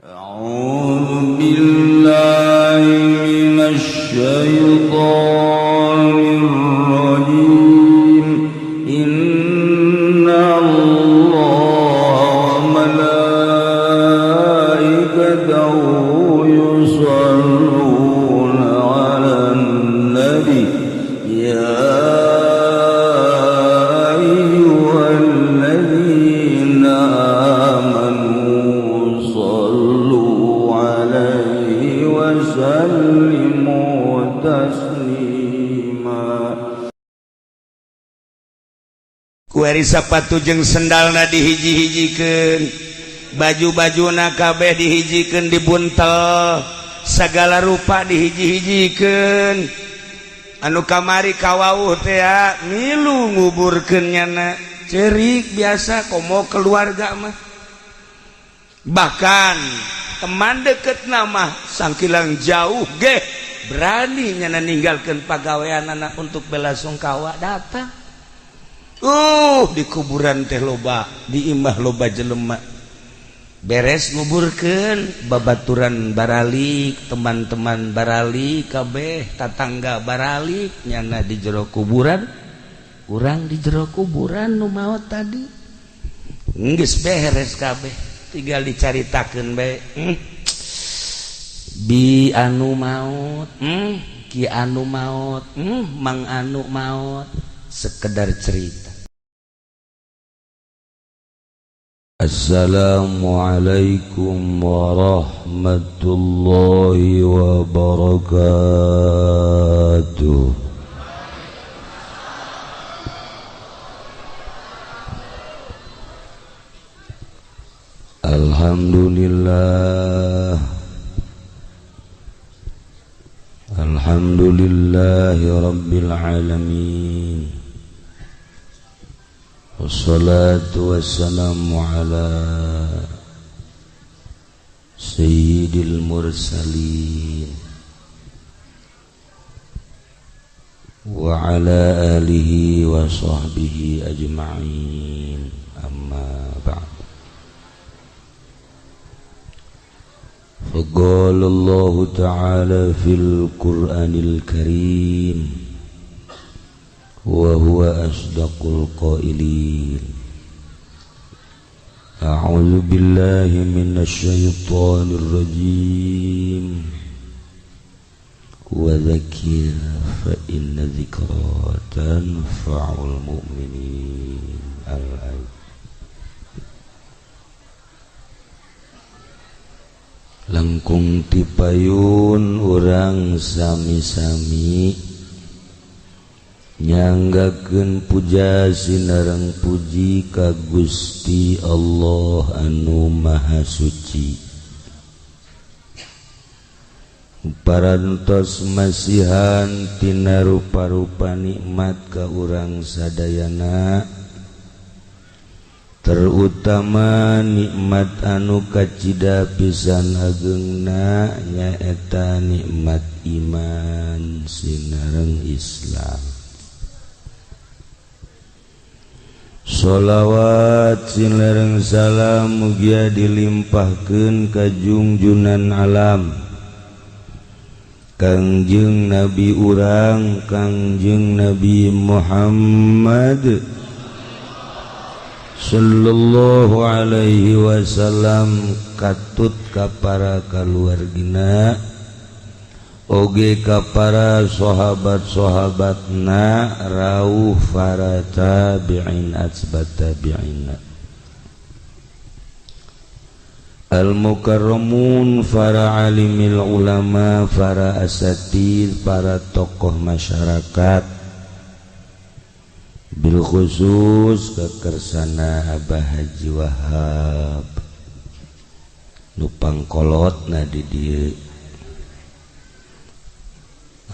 أعوذ بالله من الشيطان الرجيم إن الله وملائكته يصلون على النبي يا أيها الذين آمنوا صلوا عليه وسلموا تسليما. Kuari sapatu jeung sendalna dihiji-hijikeun, baju-bajuna kabeh dihijikeun dibuntel, sagala rupa dihiji-hijikeun. Anu kamari kawauh teh milu nguburkeun nyana, ceurik biasa komo keluarga mah. Bahkan teman deket nama sangkilang jauh ge berani nyana ninggalkeun pagaweanana untuk bela sungkawa datang. Di kuburan teh loba, di imah loba jelema. Beres nguburkeun, babaturan baralik, teman-teman baralik kabeh, tatangga baralik nyana di jero kuburan. Urang di jero kuburan nu maot tadi. Geus beres kabeh, tinggal dicaritakeun bae. Bi anu maot, ki anu maot, mang anu maot, sekedar cerita. Assalamualaikum warahmatullahi wabarakatuh. Alhamdulillah, alhamdulillahi rabbil alamin. Wassalatu wassalamu ala sayyidil mursalin wa ala alihi wa sahbihi ajma'in, amma ba'd. Faqala Allah ta'ala fil Qur'anil Karim wa huwa asdaqul qailin. A'udzu billahi minasy syaithanir rajim. Wa dzakir fa inna dzikra tanfa'ul mu'minin. Al-ayat. Langkung tipayun urang sami-sami nyanggakeun puja sinareng puji ka Gusti Allah anu Maha Suci. Parantos masihan tina rupa-rupa nikmat ka urang sadayana, terutama nikmat anu kacida pisan ageungna nyaeta nikmat iman sinareng Islam. Sholawat sinareng salam mugia dilimpahkeun ka junjunan alam, Kangjeng Nabi urang Kangjeng Nabi Muhammad sallallahu alaihi wasallam, katut ka para kaluargina oge ka para sahabat-sahabatna rawuh para tabi'in atsbat tabi'in al-mukarramun, para alimil ulama, para asatid, para tokoh masyarakat, bil khusus kekersana Abah Haji Wahab nu pangkolotna di dieu,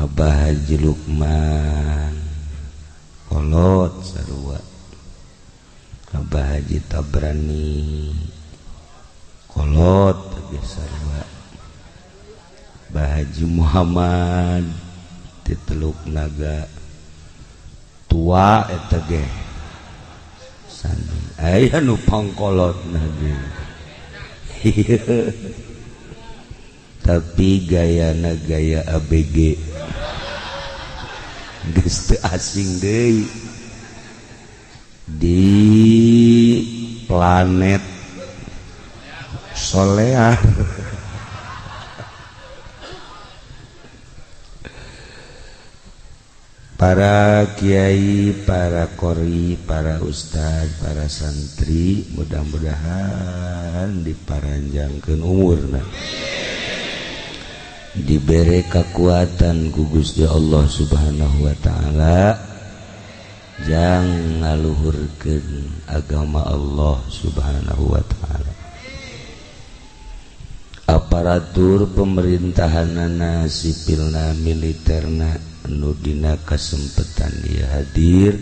Abah Haji Lukman kolot sarua, Abah Haji Tabrani kolot teh sarua, Abah Haji Muhammad ti Teluk Naga tua eta ge sami aya nu pangkolotna ge tapi gayana gaya ABG geus teu asing deui di planet soleah. Para kiai, para qori, para ustad, para santri, mudah-mudahan diparanjangkeun umurna, dibere kekuatan ku Gusti Allah Subhanahu wa taala, jang ngaluhurkeun agama Allah Subhanahu wa taala. Aparatur pemerintahanana, sipilna, militerna, nu dina kasempetan dia hadir,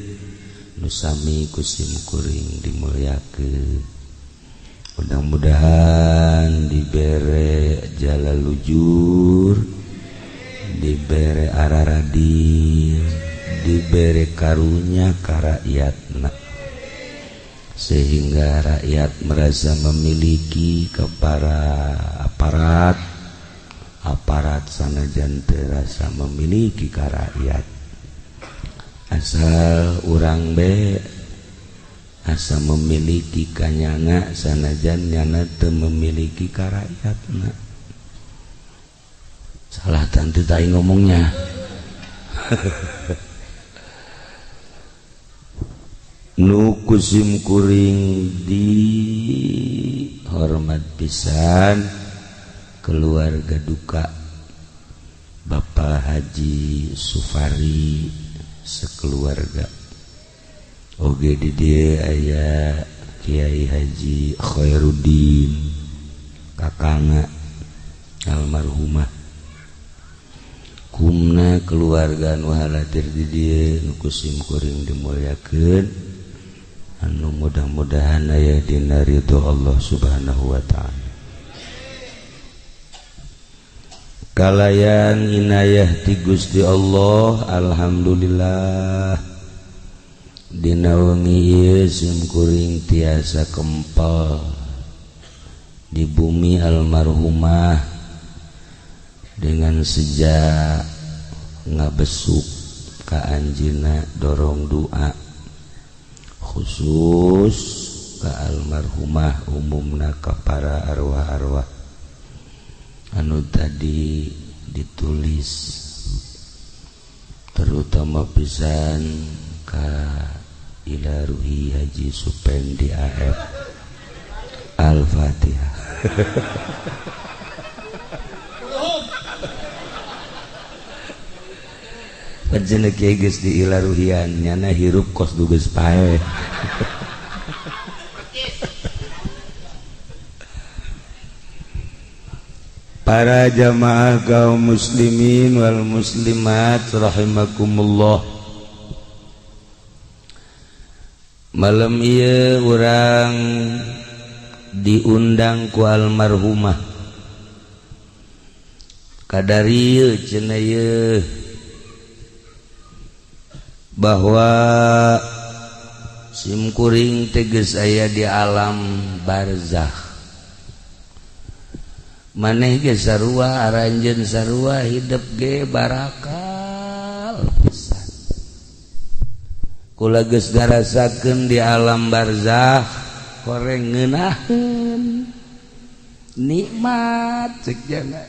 nu sami kusim kuring dimulyakeun. Mudah-mudahan dibere jalalujur, dibere araradin, dibere karunya ka rakyatna, sehingga rakyat merasa memiliki kepada aparat sanajan terasa memiliki ka rakyat, asal urang be asa memiliki kanyana sanajan nyana teu memiliki ka rakyatna. Salah tante tai ngomongnya. Nu kusim kuring di hormat pisan keluarga duka Bapak Haji Sufari sekeluarga. Oge di dieu aya Kiai Haji Khairuddin kakangna almarhumah. Kumna keluarga nu halatir di dieu nu kusim kuring dimulyakeun, anu mudah-mudahan aya dina ridho Allah Subhanahu wa taala. Kalayan inayah ti Gusti Allah, alhamdulillah dina wengi ieu sim kuring tiasa kempal di bumi almarhumah dengan sejak ngabesuk ka anjeunna dorong doa khusus ka almarhumah, umumna ka para arwah-arwah anu tadi ditulis, terutama pisan ka ila ruhi Haji Supendi AF. Al-Fatihah. Panjenengan kiai geus di ila ruhian nyana hirup kos dugeus pae. Para jamaah kaum muslimin wal muslimat rahimakumullah. Malam ieu urang diundang ku almarhumah kadarieu cenah ieu bahwa sim kuring teh geus aya di alam barzakh. Maneh ge sarua aranjeun sarua hidup ge barakal pisan. Kula geus ngarasakeun di alam barzakh koreng ngeunaheun nikmat ceuk jana.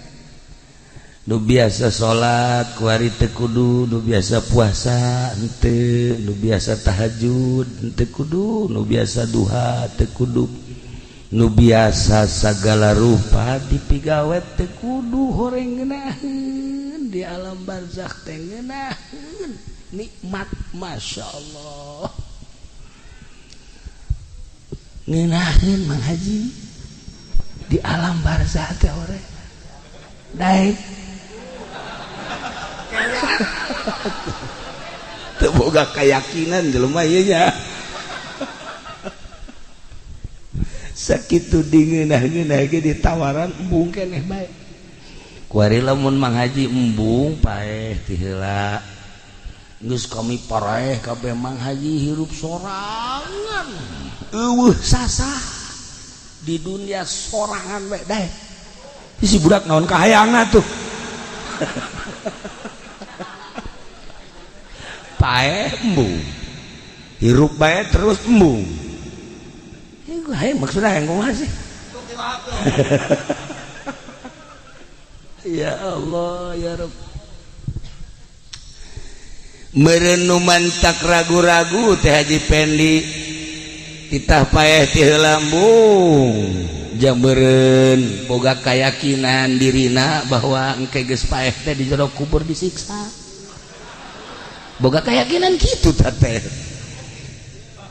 Nu biasa salat ku ari teu kudu, nu biasa puasa henteu, nu biasa tahajud henteu kudu, nu biasa duha teu kudu, nu biasa sagala rupa dipigawet teu kudu horeng ngeunaheun di alam barzakh teh ngeunaheun nikmat masyaallah. Ngeunaheun Mang Haji di alam barzakh teh horeng daek teu boga keyakinan jelema ieu nya. Sakitu dingeunah-ngeunah ge ditawaran embung keneh bae. Kuari lamun Mang Haji embung paeh ti heula. Geus kami paraeh kabeh Mang Haji hirup sorangan. Eueuh sasah di dunia sorangan bae dae. si budak naon kahayangna tuh pae embung hirup bae terus embung maksudnya yang kumaha sih ya Allah ya Rabb mereun mantak ragu-ragu teh Haji Pendi titah paeh ti heula embung jameureun boga kayakinan dirina bahwa engke geus paeh teh di jero kubur disiksa boga kayakinan kitu teh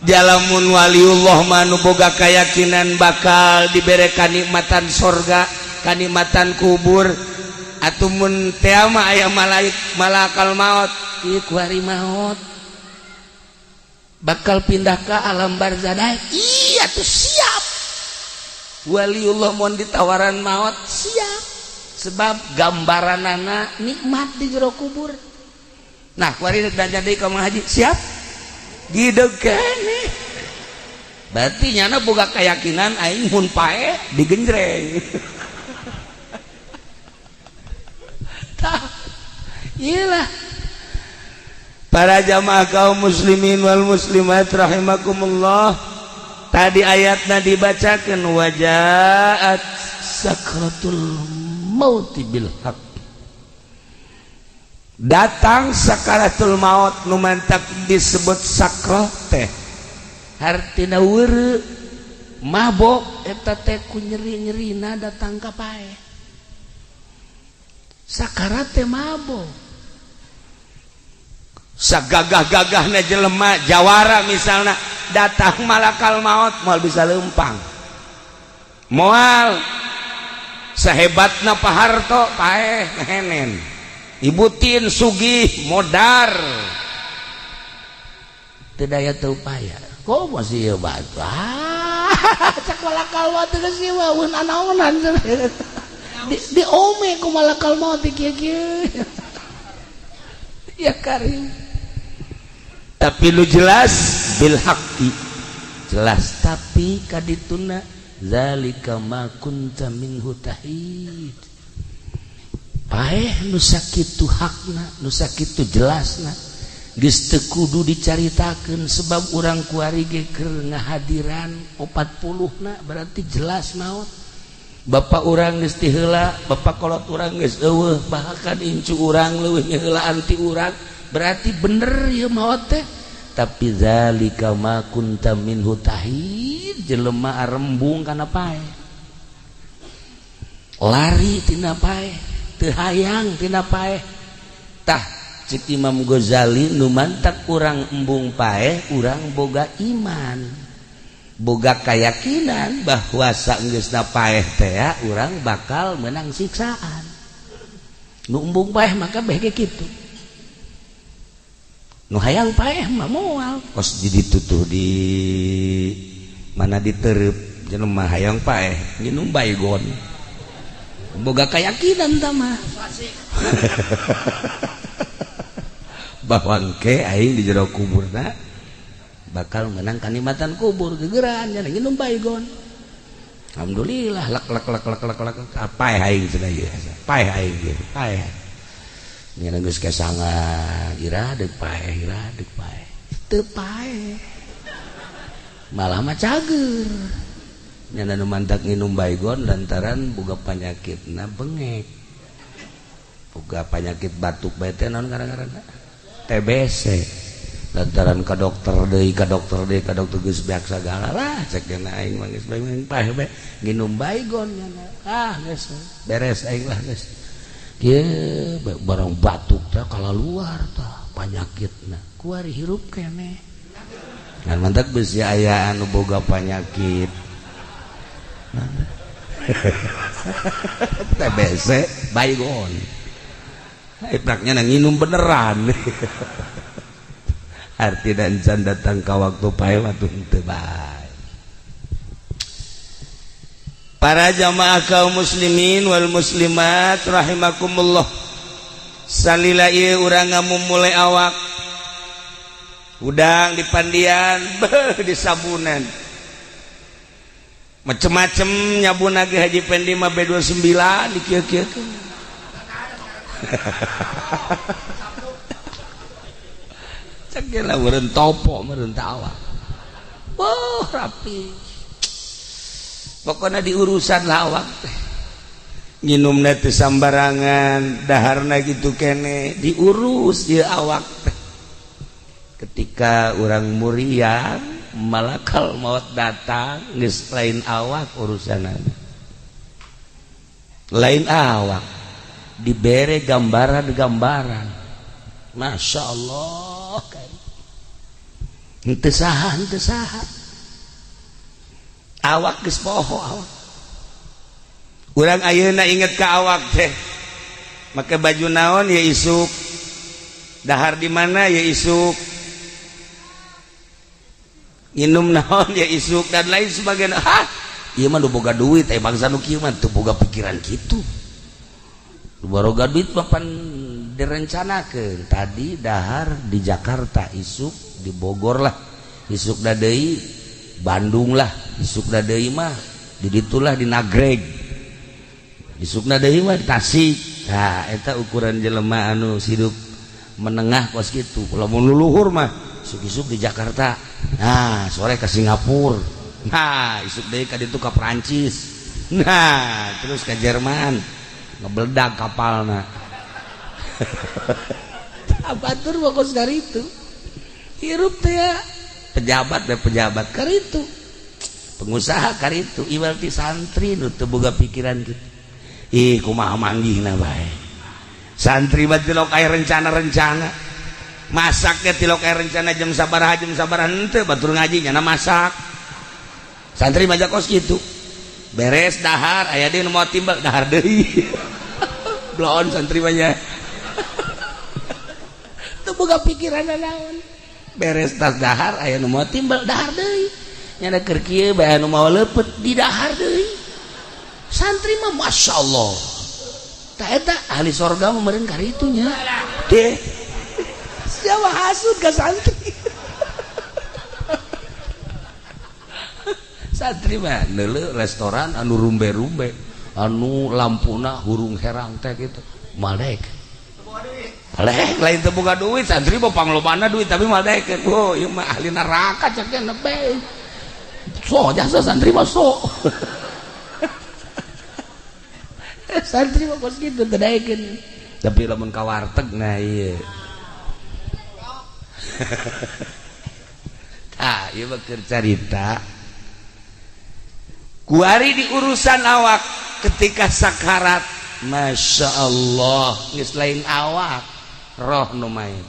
jalamun waliullah manu boga kayakinan bakal dibere kanikmatan sorga kanikmatan kubur atumun teu mah aya malakal maut ieu ku hari maut bakal pindah ke alam barzah iya tuh siap waliullah mun ditawaran maut siap sebab gambaranana nikmat di jero kubur nah kuari danya deui ka Mang Haji siap didegane berarti nyana boga keyakinan aing mun pae digenjreng tah iyalah para jamaah kaum muslimin wal muslimat rahimakumullah tadi ayatna dibacakeun wajaat sakratul mauti bil haq datang sakaratul maut nu mantak disebut sakrat teh hartina weureu mabok eta teh ku nyeri-nyerina datang ka pae sakarat teh mabok sagagah-gagahna jelema jawara misalna datang malakal maut moal bisa leumpang moal sahebatna paharto paeh ngehenen ibu tin sugih modar teu daya teu upaya kok masih ieu batu cak malakal maut geus ieu mun anaonan di ome ku malakal maut kieu-kieu ya karim tapi lu jelas bil haqqi jelas tapi kadituna zalika ma kunta minhu tahid paeh nu sakitu hakna nu sakitu jelasna geus teu kudu dicaritakeun sebab urang kuari ge keur ngahadiran 40na berarti jelas maot bapak urang geus ti heula bapak kolot urang geus eueuh bahkan incu urang leuwih ngeheulaan ti urang berarti bener ya maot teh tapi zalika ma kunta minhu tahid jelema arembung kana pae lari tina pae teu hayang tina pae tah cik Imam Ghazali nu mantak urang embung pae urang boga iman boga keyakinan bahwa saenggeusna paeh teh urang bakal menang siksaan nu embung paeh maka beh kitu nu hayang paeh mah moal kos di ditutuh di mana ditereup jelema hayang paeh nginum baygon boga keyakinan tah mah bahwa engke aing di jero kuburna bakal menang kanikmatan kubur gegeran nya nginum baygon alhamdulillah lak paeh aing cenah ieu paeh aing ieu paeh nya geus kesangan ira deuk paeh teu paeh malah mah cager nya nu mantak nginum baygon lantaran boga panyakitna bengek boga panyakit batuk bae teh naon ngaran-ngaranna TBC lantaran ka dokter deui geus beak sagala lah cek dina aing mah geus bae paeh bae nginum baygon nya geus beres aing lah geus kieu barang batuk teh kalaluar tah panyakitna kuari hirup keneh ngan mantak beusi aya anu boga panyakit TBC baygon ipraknya nginum beneran arti dan can datang ka waktu pae waktu teu bae para jamaah kaum muslimin wal muslimat rahimakumullah salila ieu urang ngamumule awak udang di pandian beuh di sabunan macem-macem nyabu nage Haji Pendi mah B29 dikieu-kieukeun cek lah meureun topo meureun tawa wah rapi pokoknya di urusan lawak teh nginumna teu sambarangan daharna gitu kene diurus ieu awak teh ketika orang muriang malakal maut datang geus lain awak urusanana lain awak dibere gambaran-gambaran Masya Allah kan henteu saha awak geus poho awak urang ayeuna inget ka awak teh make baju naon ya isuk dahar di mana ya isuk nginum naon ya isuk dan lain sebagainya ieu mah nu boga duit bangsa nu kieu mah teu boga pikiran kitu nu boga duit mah pan direncanakeun tadi dahar di Jakarta isuk di Bogor lah isuk da deui Bandung lah isuk da deui mah di ditulah di Nagreg isukna deui mah di Tasik eta ukuran jelema anu hidup menengah kos kitu lamun luluhur mah isuk-isuk di Jakarta nah sore ke Singapura nah isuk deui ka ditu ka Perancis nah terus ke Jerman ngebeledak kapalna abatur fokus dari itu hirup teh ya pejabat karitu pengusaha karitu ibarat santri nu teu boga pikiran kitu ih kumaha manggihna bae santri mah tilok aya rencana-rencana masak ke tilok aya rencana jam sabaraha henteu batur ngaji nya masak santri mah kos kitu beres dahar aya deui nu mau timbal dahar deui bloon santri mah nya teu boga pikiran naon beres tas dahar aya nu mau timbal dahar deui nya keur kieu bae anu mau leupet di dahar deui santri mah masyaallah tah eta ahli sorga mah meureun karitu nya deh siapa hasud ke santri santri mah neuleuh restoran anu rumbe-rumbe anu lampuna hurung herang teh gitu malek lain teu boga duit santri mah panglobana duit tapi malek oh ieu mah ahli neraka cek teh nebe so jasa santri mah so santri mah kos kitu teu daekeun tapi lamun ka warteg nah ieu ieu mah keur carita kuari di urusan awak ketika sakarat Masya Allah geus lain awak roh nu main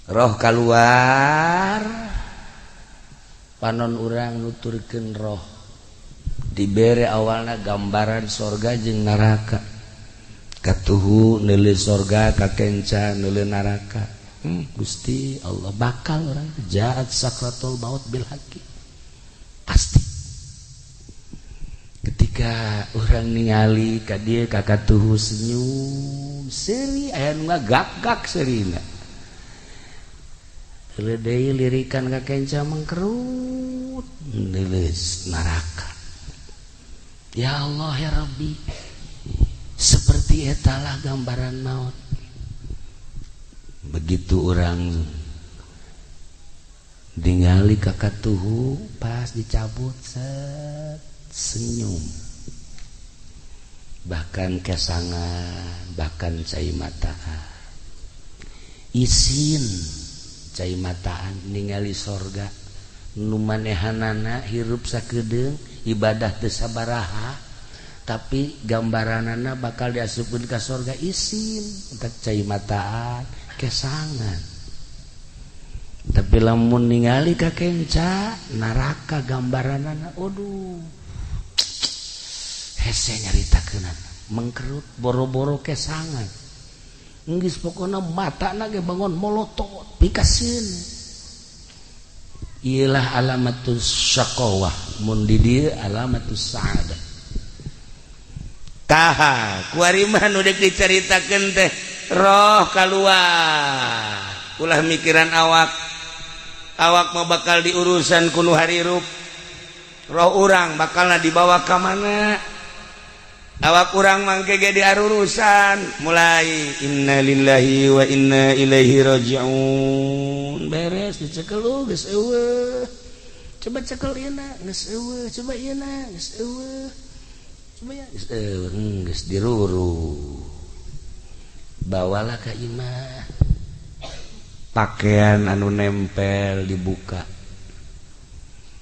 roh keluar panon urang nuturkeun roh dibere awalna gambaran sorga jeung neraka katuhu neuleuh sorga kakenca neuleuh neraka Gusti Allah bakal orang jaat sakratul maut bil haqi pasti ketika orang ningali ka dieu ka katuhu senyum seri aya nu ngagak-gak serina heuleuh deui lirikan ka kenca mangkerut neuleuh neraka ya Allah ya Rabbi seperti etalah gambaran maut begitu orang ningali ka katuhu pas dicabut set senyum bahkan kesangan bahkan cai mataan isin cai mataan ningali sorga nu manehanana hirup sakedeung ibadah teu sabaraha tapi gambaranana bakal diasupkeun ka sorga isin entek cai mataan kesangan tapi lamun ningali ka kenca neraka gambaranana aduh hese nyaritakeunana mengkerut boro-boro kesangan geus pokona matana ge bangun molotot pikaseun ialah alamatus syaqawah mun di dieu alamatus sa'adah taha kuari mah nu deuk dicaritakeun teh roh keluar ulah mikiran awak mah bakal diurusan kuno harirup roh urang bakalna dibawa ka mana awak urang mangke ge diarurusan mulai innalillahi wa inna ilaihi rajiun beres dicekel geus eueuh coba cekel ieu na geus eueuh coba ieu na geus eueuh coba ya geus eueuh geus diruru bawalah ka imah pakaian anu nempel dibuka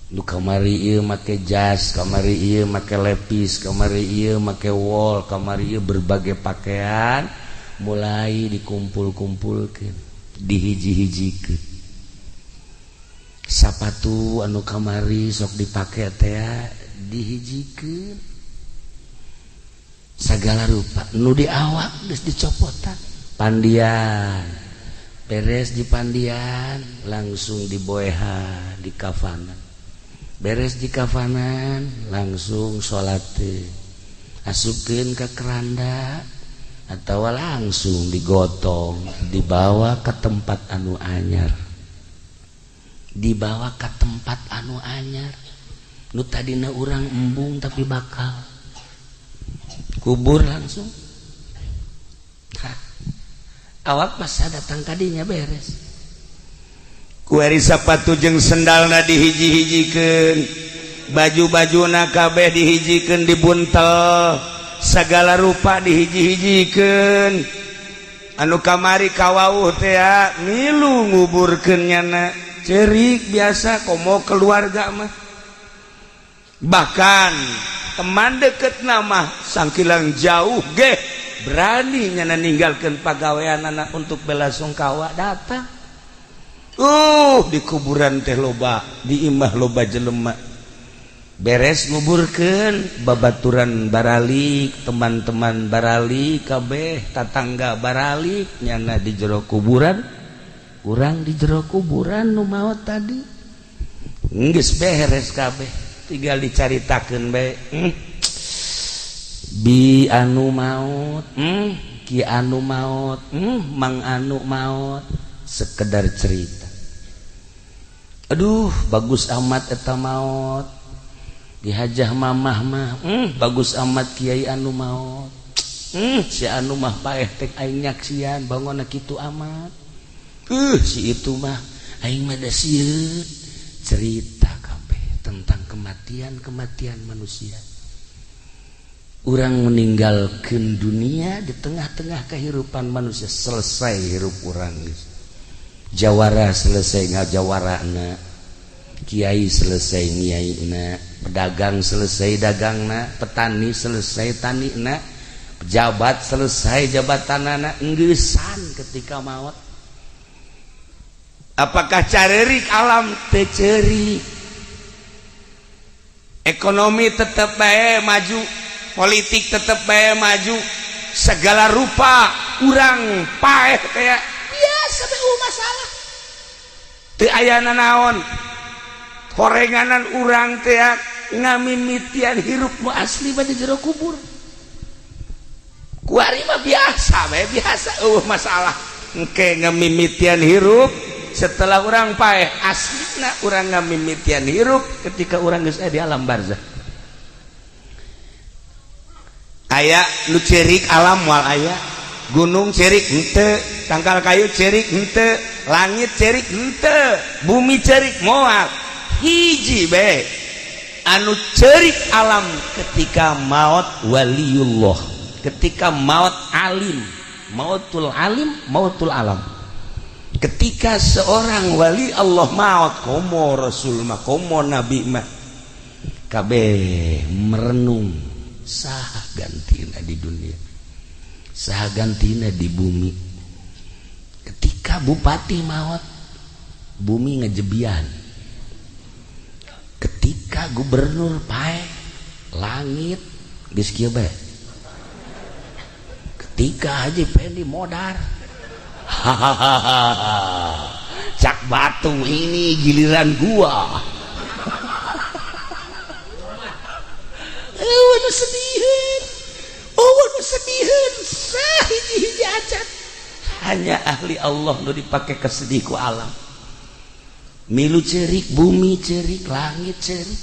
nu kamari ieu make jas kamari ieu make lepis kamari ieu make wol kamari ieu berbagai pakaian mulai dikumpul-kumpulkeun dihiji-hijikeun sapatu anu kamari sok dipake teh dihijikeun sagala rupa nu di awak geus dicopotan pandian beres di pandian langsung diboehan di kafanan beres di kafanan langsung sholat asupkeun ka keranda atau langsung digotong dibawa ke tempat anu anyar nu tadina urang embung tapi bakal kubur langsung awak masa datang kadinya beres kuari sapatu jeung sendalna dihiji-hijikeun baju-bajuna kabeh dihijikeun dibuntel sagala rupa dihiji-hijikeun anu kamari kawauh teh milu nguburkeun nyana ceurik biasa komo keluarga mah bahkan teman deketna mah sangkilang jauh ge berani nyana ninggalkeun pagaweanana untuk belasungkawa datang di kuburan teh loba di imah loba jelema beres nguburkeun babaturan baralik teman-teman baralik kabeh tatangga baralik nyana di jero kuburan urang di jero kuburan nu maot tadi geus beres kabeh tinggal dicaritakeun bae bi anu maot ki anu maot mang anu maot sekedar cerita aduh bagus amat eta maot dihajah mamah mah bagus amat kiai anu maot si anu mah paeh tek aing nyaksian bangona kitu amat si itu mah aing mah da sieun cerita kabeh tentang kematian manusia urang meninggalkeun dunia di tengah-tengah kehidupan manusia selesai hirup urang geus jawara selesai ngajawarana kiai selesai ngiaina pedagang selesai dagangna petani selesai tanina pejabat selesai jabatanana enggeussan ketika maut apakah carerik alam teu ceurik ekonomi tetep bae maju politik tetep bae maju segala rupa urang paeh teh biasa teh masalah teu aya naon horenganan urang teh ngamimitian hirup nu asli bade jero kubur kuari mah biasa bae biasa masalah engke ngamimitian hirup setelah urang paeh aslina urang ngamimitian hirup ketika urang geus aya di alam barzah aya nu cerik alam wal aya gunung cerik henteu tangkal kayu cerik henteu langit cerik henteu bumi cerik moal hiji bae anu cerik alam ketika maut waliullah ketika maut alim mautul alim mautul alam ketika seorang wali Allah maut komo rasul mah komo nabi mah kabeh merenung saha gantina di dunia saha gantina di bumi ketika bupati maut bumi ngejebian ketika gubernur pae langit geus kieu bae ketika Haji Pendi modar cak batu ini giliran gua waduh sedihin hiji-hiji acan hanya ahli Allah nu dipake kesedih ku alam milu cerik bumi cerik langit cerik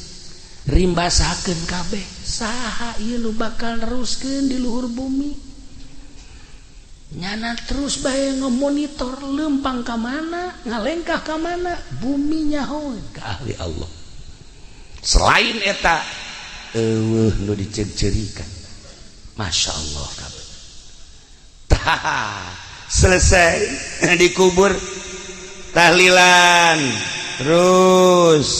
rimbasakeun kabeh saha ieu nu bakal neruskeun di luhur bumi nyana terus bae ngemonitor lempang ka mana ngalengkah ka mana bumi nyahoeun ka ahli Allah selain eta eueuh nu diceri-cerikan Masya Allah kabeh tah selesai dikubur tahlilan terus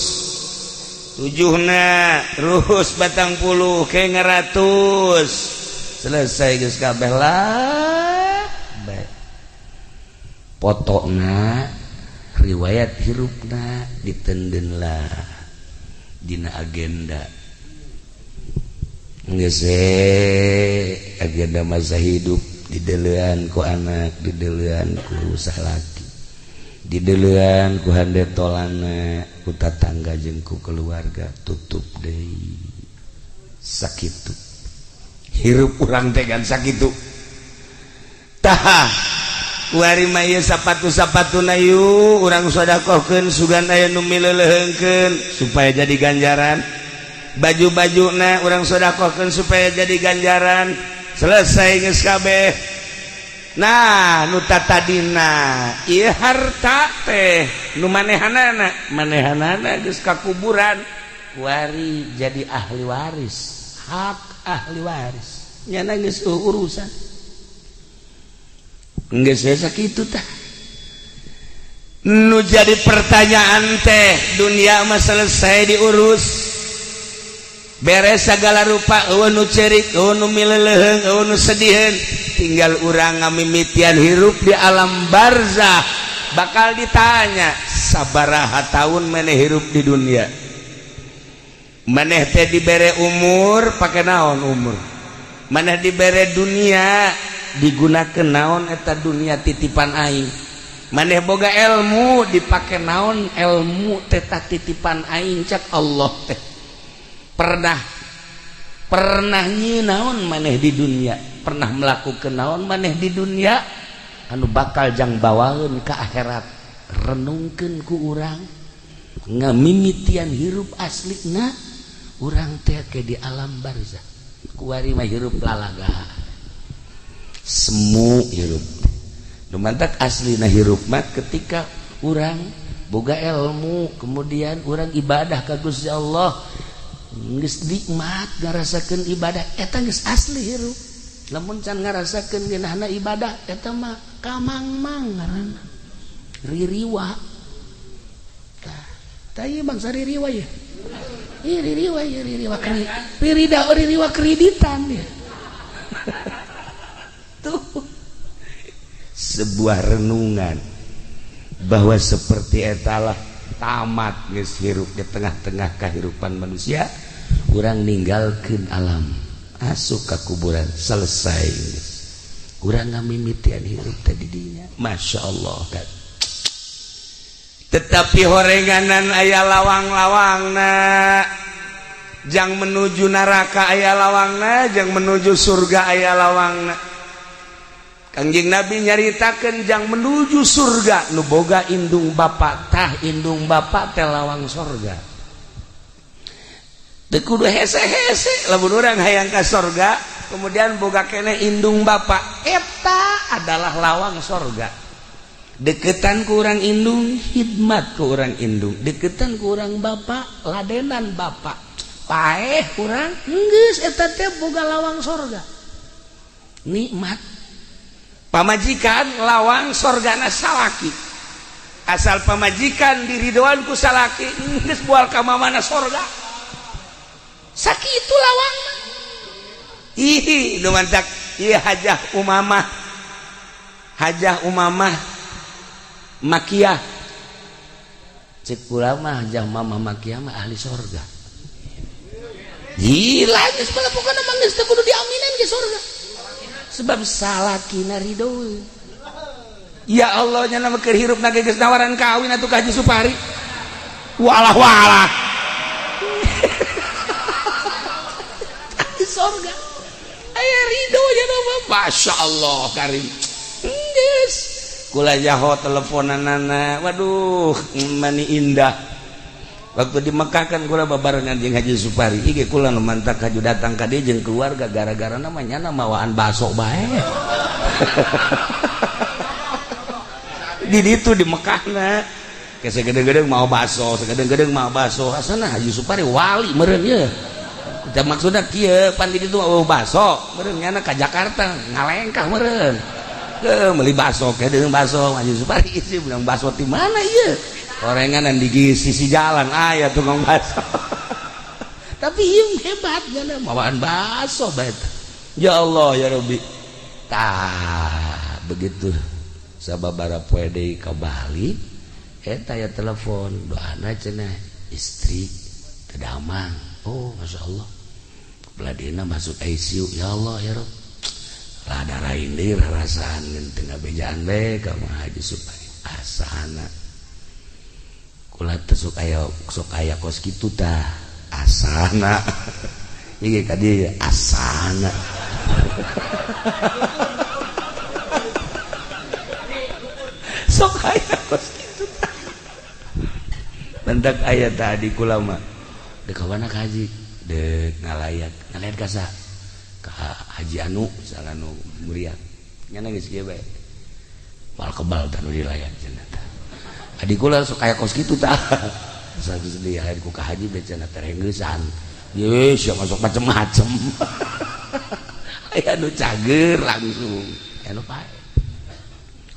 tujuhna terus batang puluh ke ngaratus selesai geus kabeh lah bae potona riwayat hirupna ditenden lah dina agenda geus agenda masa hidup didelean ku anak didelean ku salaki didelean ku handetolana ku tatangga jeung ku keluarga tutup deui sakitu hirup urang teh kan sakitu tah kuari mah ieu sapatu-sapatuna yu urang sedekahkeun sugan aya nu mileuleungkeun supaya jadi ganjaran baju-bajuna urang sedekahkeun supaya jadi ganjaran selesai geus kabeh. Nah nu tatadina ieu harta teh nu manehanana geus ka kuburan wari jadi ahli waris hak ahli waris nyana geus urusan geus sakitu tah nu jadi pertanyaan teh dunia mah selesai diurus beres segala rupa eueuh nu cerik eueuh nu mileuleung eueuh nu sediheun tinggal urang ngamimitian hirup di alam barzah bakal ditanya sabaraha taun maneh hirup di dunia maneh teh dibere umur pake naon umur maneh dibere dunia digunakeun naon eta dunia titipan aing maneh boga ilmu dipake naon ilmu teh titipan aing cak Allah teh pernah nyieun maneh di dunia pernah melakukan naon maneh di dunia anu bakal jang bawaeun ka akhirat renungkeun ku urang ngamimitian hirup aslina urang teh ke di alam barzah kuari mah hirup lalaga semu hirup nu mantak aslina hirup mah ketika urang boga ilmu kemudian urang ibadah ka Gusti Allah geus nikmat ngarasakeun ibadah eta geus asli hirup lamun can ngarasakeun geunahna ibadah eta mah kamangmang ngaranna ririwa tah ieu bangsa ririwa ya ieu ririwa kreditan ya tuh sebuah renungan bahwa seperti etalah tamat geus hirup di tengah-tengah kehidupan manusia urang ninggalkeun alam asup ka kuburan selesai urang ngamimitian hirup tadi dinya Masya Allah kan tetapi horenganan aya lawang-lawangna jang menuju neraka aya lawangna jang menuju surga aya lawangna Kangjeng Nabi nyaritakeun jang menuju surga nu boga indung bapa tah indung bapa teh lawang surga teu kudu hese-hese lamun urang hayang ka surga kemudian boga keneh indung bapa eta adalah lawang surga deketan ku urang indung khidmat ku urang indung deketan ku urang bapa ladenan bapa paeh urang geus eta teh boga lawang surga nikmat pamajikan lawang sorgana salaki asal pamajikan diridoan ku salaki geus moal ka mamana sorga sakitu lawangna ih nu mantak ieu hajah umamah makiyah cek kula mah hajah mamah makiyah mah ahli sorga gila geus pokona mah geus teu kudu diaminin ke sorga sebab salakina ridho ya Allah nya nama keur hirupna geus nawaran kawin atuh ka Haji Supari walah di surga aya ridho nya nama Masya Allah karim geus kula jaho teleponanana waduh mani indah waktu di Mekah kan kula babarengan jeung Haji Supari ieu kula nu mantak haju datang ka dieu jeung keluarga gara-gara namanya mawaan baso bae di ditu di Mekahna ke segede-gede mau baso segede-gede mau baso asana Haji Supari wali meureun ye da maksudna kieu pan di ditu baso meureun nyana ka Jakarta ngalengkah meureun meuli baso ke deung baso Haji Supari isi bilang baso di mana ieu gorengan di sisi jalan aya tukang baso tapi ieu hebat gana bawaan baso bae ya Allah ya Rabbi tah begitu sababaraha poe deui ka Bali eta ya telepon doana cenah istri tedamang oh Masya Allah beladina masuk ICU ya Allah ya Rabb lah darah ini rasaan tengah bejaan bae ka Haji Supari asana kula teh sok aya kos kitu tah asana ieu ka dieu asana sok aya kos kitu tah mendak aya tadi kula mah deuk ka mana ka haji deuk ngalayat ka sa ka Haji Anu salah nu muriat nyana geus kieu bae wal kebal tah nu dilayat cenah tah adik kula sok aya kos kitu tah satu sedih lain ku ka haji becana terenggeusan ye sia masuk macem-macem aya nu cager langsung aya nu pae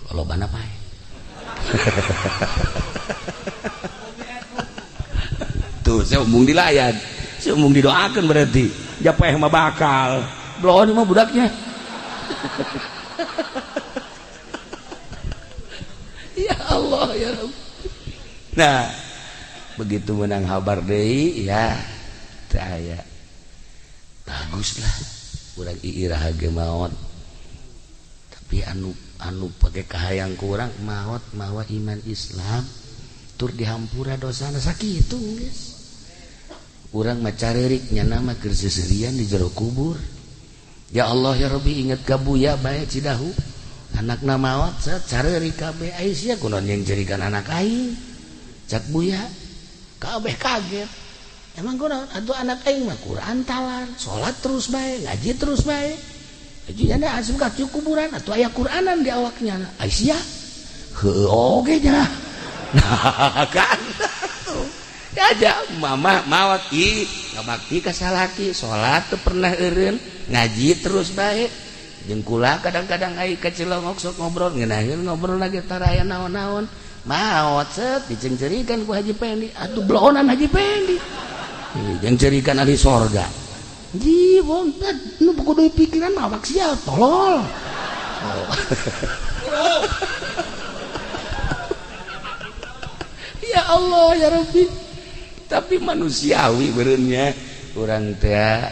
lolobana pae tuh saya umum dilayan saya umum didoakan berarti japeh mah bakal belum mah budaknya ya Allah ya Rabb. Nah begitu menang kabar deui ya saya baguslah urang iirah ge maot tapi anu pake kahayang kurang maot mawa iman Islam tur dihampura dosana sakitu geus urang mah careurik nyana mah keur seserian di jero kubur ya Allah ya Rabbi inget ka buya bae Cidahu anakna maot careurik kabeh Aisyah kunaon yang jerikan anak aing cak buya kabeh kaget emang kunaon atuh anak aing mah Quran talar salat terus bae ngaji terus bae nya asup ka kuburan atuh aya Quranan di awaknya Aisyah heuh oge nya nah kan aja mama mawat ngabakti ka salaki salat teu pernah eureun ngaji terus bae jeung kula kadang-kadang ai ka Cilongok sok ngobrol ngeunaheun ngobrol lagi tara aya naon-naon maot set dicengcerikeun ku Haji Pendi atuh blohonan Haji Pendi jeung cerikeun ahli sorga ji wonten nu kudu pikiran mah awak sia tolol ya Allah ya Rabbi tapi manusiawi bereunnya urang teh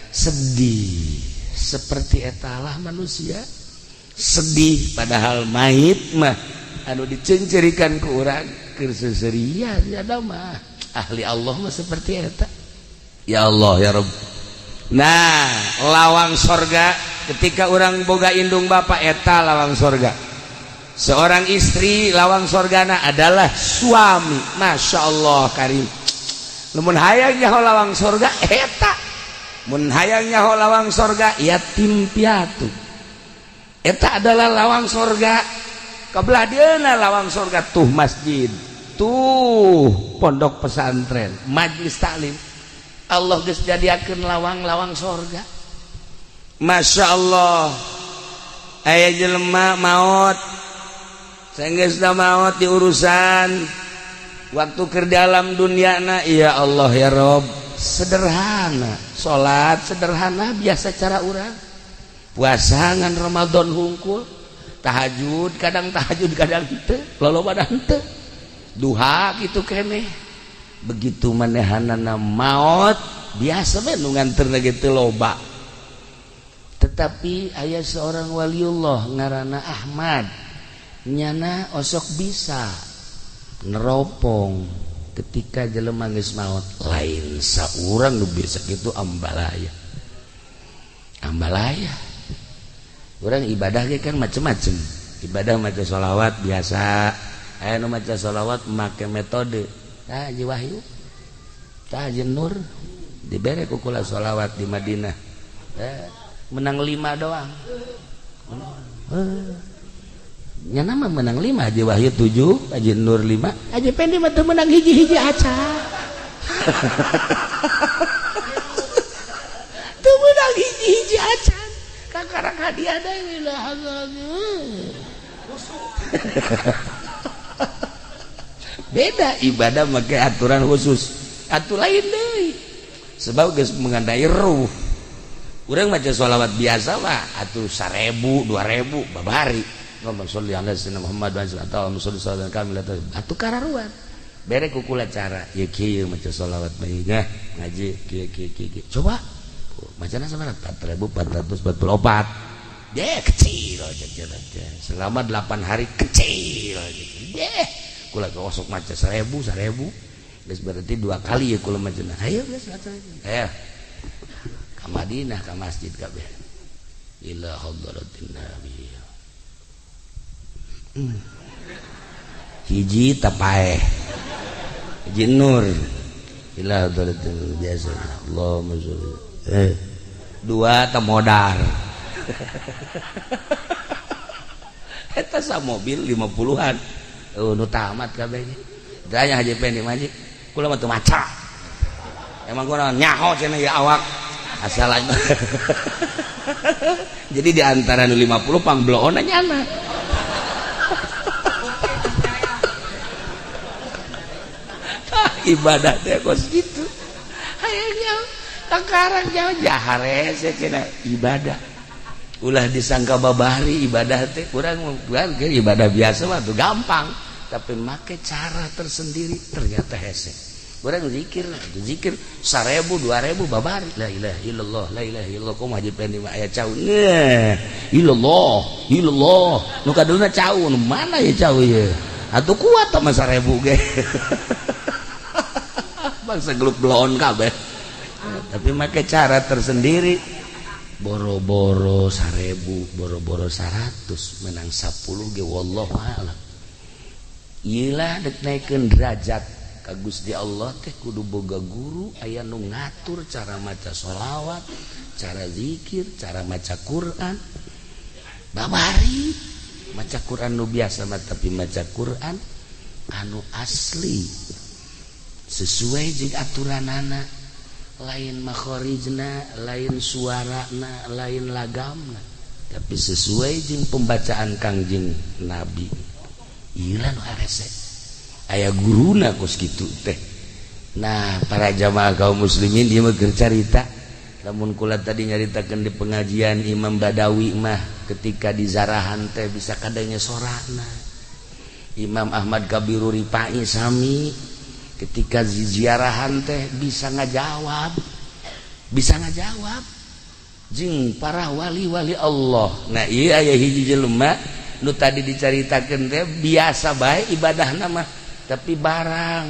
sedih seperti etalah manusia sedih padahal mayit mah anu dicencerikan ku urang keur seserian nya mah ahli Allah mah seperti eta ya Allah ya Rabb. Nah lawang sorga ketika orang boga indung bapak eta lawang sorga seorang istri lawang sorgana adalah suami Masya Allah karim mun hayang nyaho lawang sorga eta mun hayang nyaho lawang sorga yatim piatu eta adalah lawang sorga kabelah dieuna lawang sorga tuh masjid tuh pondok pesantren majlis taklim Allah geus jadiakeun lawang-lawang sorga Masya Allah aya jelema maot sanggeusna maot di urusan waktu keur di alam dunyana ya Allah ya Rob sederhana salat sederhana biasa cara urang puasa ngan Ramadan hungkul tahajud kadang henteu lolobana henteu duha kitu keneh begitu manehanana maot biasa we nu nganterna kitu loba tetapi aya seorang waliullah ngaranna Ahmad nyana osok bisa neropong ketika jelema geus maot lain saurang nu bisa kitu ambalaya urang ibadah ge kan macem-macem ibadah maca sholawat biasa aya nu maca sholawat make metode Haji Wahyu Haji Nur dibere ku kula sholawat di Madinah menang 5 doang nya nama menang 5 Haji Wahyu 7 Haji Nur 5 Haji Pendi mah teu menang hiji-hiji acan teu menang hiji-hiji acan kakarang hadiah deui lah beda ibadah make aturan khusus atuh lain deui sebab geus mengandai ruh urang maca sholawat biasa mah atuh 1000 2000 babari ngomong sholli ala sayyidina Muhammad wa sallallahu alaihi wasallam kamil atuh kararuan bere ku kula cara ieu kieu maca sholawat bae ngaji kieu coba macana sabaraha 4444 kecil aja selama 8 hari kecil aja kula kosok maca 1000 geus berarti 2 kali ya kula maca ayo geus ayo ka Madinah ka masjid kabeh ila hadratin nabi hiji tapaeh hiji Nur ila hadratin biasa Allahumma sholli 2 ta modal eta sa mobil 50-an nu tamat kabeh daya Haji Pendi maji kula mah teu maca emang kunaon nyaho cenah ya awak asal aja jadi di antara nu 50 pangbloon nyana ibadah teh kos gitu hayangnya kakarang jauh jahare cenah ibadah ulah disangka babari ibadah teh kurang ibadah biasa mah tuh gampang tapi make cara tersendiri ternyata hese urang zikir 1000 2000 babari la ilaha illallah la ilaha illallah kumaha Haji Pendi mah aya caun illallah nu kaduna caun mana ya caun ye atuh kuat mah 1000 ge bangsa gelut bloon kabeh tapi make cara tersendiri boro-boro 1000 boro-boro 100 menang 10 ge wallahu a'lam iyalah dek naikeun derajat ka Gusti Allah teh kudu boga guru aya nu ngatur cara maca sholawat cara zikir cara maca Quran babari maca Quran nu biasa mah tapi maca Quran anu asli sesuai jeung aturanana lain makhorijna lain suarana lain lagamna tapi sesuai jeung pembacaan Kangjeng Nabi ieu nu arese aya guruna kos kitu teh nah para jamaah kaum muslimin ieu mah keur carita lamun kula tadi nyaritakeun di pengajian Imam Badawi mah ketika di Zarahan teh bisa kadenge sorana Imam Ahmad Kabiru Ripai sami ketika ziarahan teh bisa ngajawab jeung para wali-wali Allah nah ieu aya hiji jelema nu tadi dicaritakeun teh biasa bae ibadahna mah tapi barang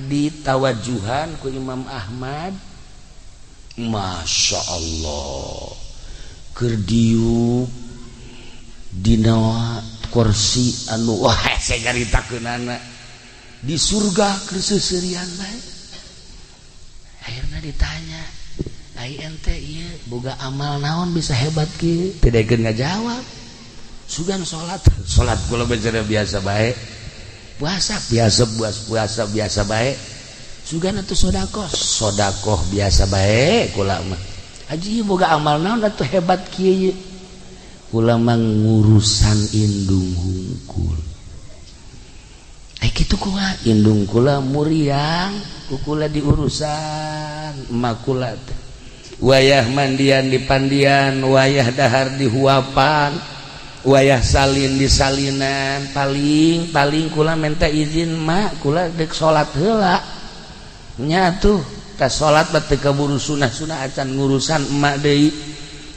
ditawajuhan ku Imam Ahmad Masya Allah keur diuk dina kursi anu wah saya caritakeunana di surga keseuseurean bae akhirna ditanya ai ente ieu boga amal naon bisa hebat kieu teu daekeun ngajawab sugan salat kula bener biasa bae puasa biasa bae sugan atuh sedekah biasa bae kula mah haji boga amal naon atuh hebat kieu kula mah ngurusan indung hungkul kitu kula indung kula muriang kula diurusan emak kula wayah mandian di pandian wayah dahar di huapan wayah salin di salinan paling kula minta izin mak kula dek salat heula nya tuh tas salat teh kaburu sunah acan ngurusan emak deui